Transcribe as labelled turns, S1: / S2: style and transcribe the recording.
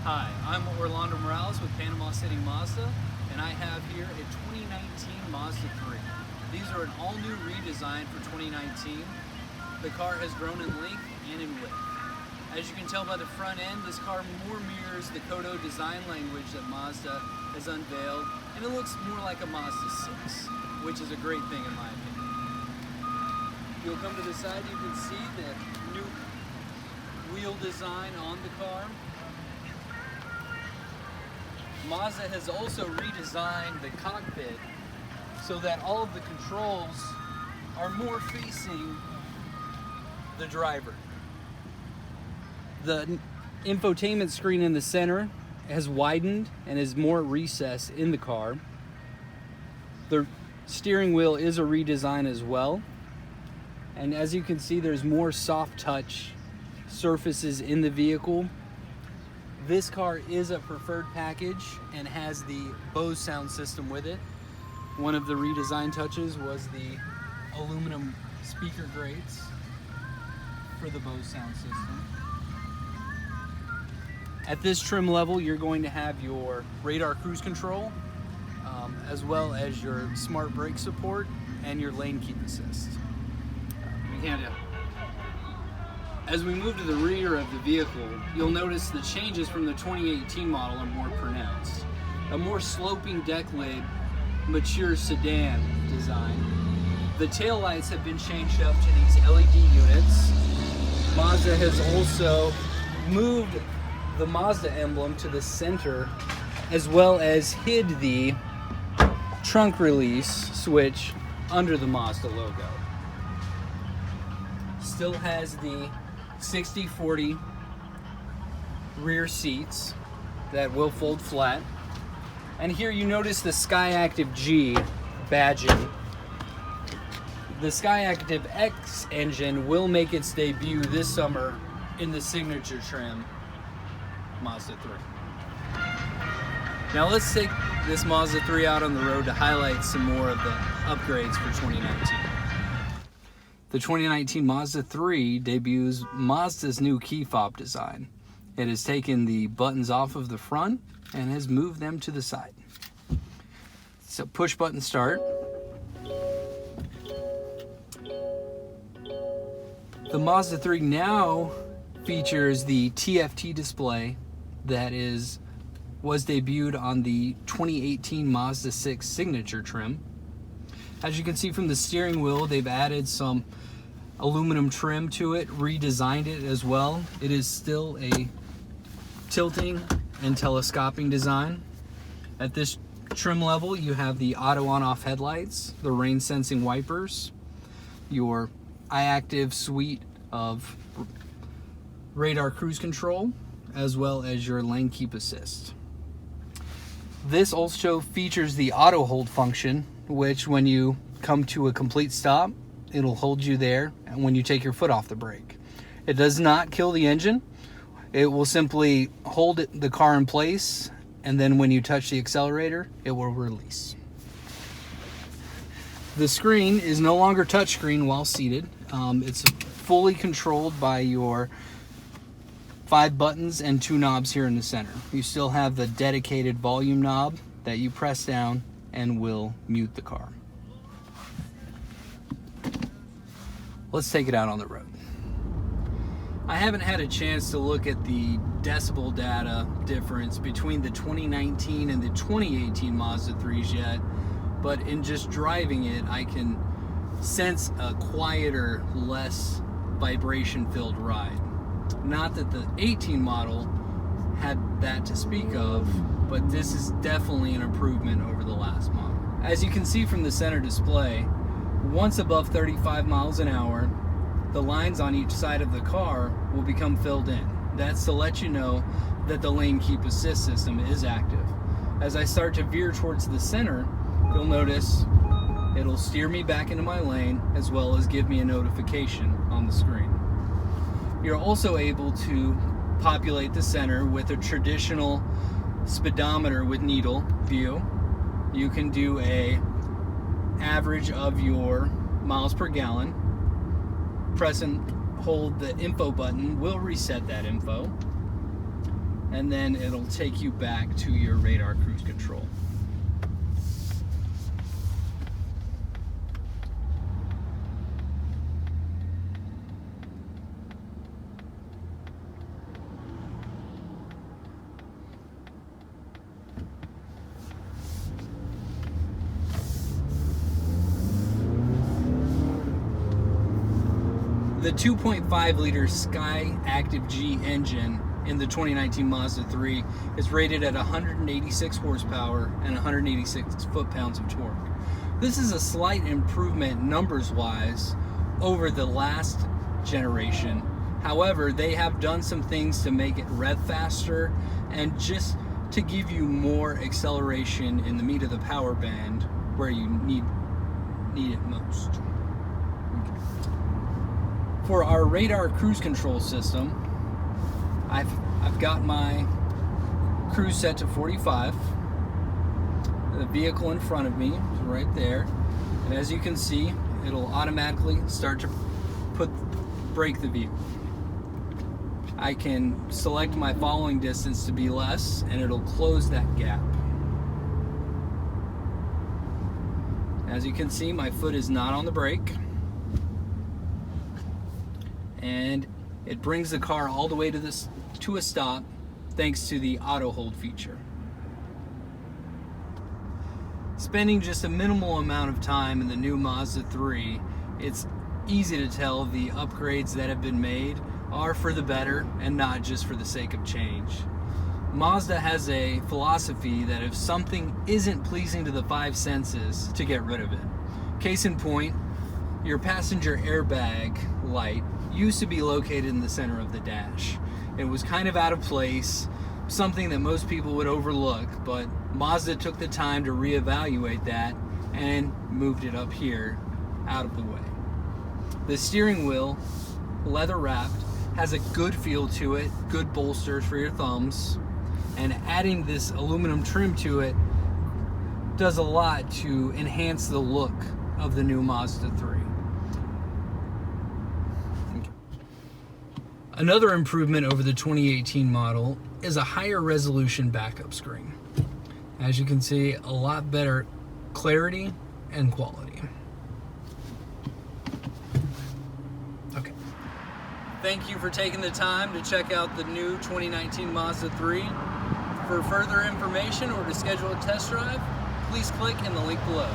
S1: Hi, I'm Orlando Morales with Panama City Mazda, and I have here a 2019 Mazda 3. These are an all-new redesign for 2019. The car has grown in length and in width. As you can tell by the front end, this car more mirrors the Kodo design language that Mazda has unveiled, and it looks more like a Mazda 6, which is a great thing in my opinion. If you'll come to the side, you can see the new wheel design on the car. Mazda has also redesigned the cockpit so that all of the controls are more facing the driver. The infotainment screen in the center has widened and is more recessed in the car. The steering wheel is a redesign as well. And as you can see, there's more soft touch surfaces in the vehicle. This car is a preferred package and has the Bose sound system with it. One of the redesign touches was the aluminum speaker grates for the Bose sound system. At this trim level, you're going to have your radar cruise control, as well as your smart brake support and your lane keep assist. As we move to the rear of the vehicle, you'll notice the changes from the 2018 model are more pronounced. A more sloping deck lid, mature sedan design. The taillights have been changed up to these LED units. Mazda has also moved the Mazda emblem to the center, as well as hid the trunk release switch under the Mazda logo. Still has the 60/40 rear seats that will fold flat. And here you notice the skyactive-g badging. The skyactive-x engine will make its debut this summer in the signature trim Mazda 3. Now let's take this Mazda 3 out on the road to highlight some more of the upgrades for 2019. The 2019 Mazda 3 debuts Mazda's new key fob design. It has taken the buttons off of the front and has moved them to the side. So push button start. The Mazda 3 now features the TFT display that was debuted on the 2018 Mazda 6 signature trim. As you can see from the steering wheel, they've added some aluminum trim to it, redesigned it as well. It is still a tilting and telescoping design. At this trim level, you have the auto on-off headlights, the rain sensing wipers, your iActive suite of radar cruise control, as well as your lane keep assist. This also features the auto hold function, which when you come to a complete stop, it'll hold you there and when you take your foot off the brake. It does not kill the engine. It will simply hold the car in place, and then when you touch the accelerator, it will release. The screen is no longer touchscreen while seated. It's fully controlled by your 5 buttons and 2 knobs here in the center. You still have the dedicated volume knob that you press down and will mute the car. Let's take it out on the road. I haven't had a chance to look at the decibel data difference between the 2019 and the 2018 Mazda 3s yet, but in just driving it, I can sense a quieter, less vibration-filled ride. Not that the 18 model had that to speak of, but this is definitely an improvement over the last model. As you can see from the center display, once above 35 miles an hour, the lines on each side of the car will become filled in. That's to let you know that the lane keep assist system is active. As I start to veer towards the center, you'll notice it'll steer me back into my lane as well as give me a notification on the screen. You're also able to populate the center with a traditional speedometer with needle view. You can do a average of your miles per gallon. Press and hold the info button will reset that info. and then it'll take you back to your radar cruise control. The 2.5 liter skyactive-g engine in the 2019 Mazda 3 is rated at 186 horsepower and 186 foot-pounds of torque. This is a slight improvement numbers-wise over the last generation. However, they have done some things to make it rev faster and just to give you more acceleration in the meat of the power band where you need it most. For our radar cruise control system, I've got my cruise set to 45. The vehicle in front of me is right there, and as you can see, it'll automatically start to brake the vehicle. I can select my following distance to be less, and it'll close that gap. As you can see, my foot is not on the brake, and it brings the car all the way to a stop thanks to the auto hold feature. Spending just a minimal amount of time in the new Mazda 3, it's easy to tell the upgrades that have been made are for the better and not just for the sake of change. Mazda has a philosophy that if something isn't pleasing to the five senses, to get rid of it. Case in point, your passenger airbag light used to be located in the center of the dash. It was kind of out of place, something that most people would overlook, but Mazda took the time to reevaluate that and moved it up here, out of the way. The steering wheel, leather wrapped, has a good feel to it, good bolsters for your thumbs, and adding this aluminum trim to it does a lot to enhance the look of the new Mazda 3. Another improvement over the 2018 model is a higher resolution backup screen. As you can see, a lot better clarity and quality. Okay. Thank you for taking the time to check out the new 2019 Mazda 3. For further information or to schedule a test drive, please click in the link below.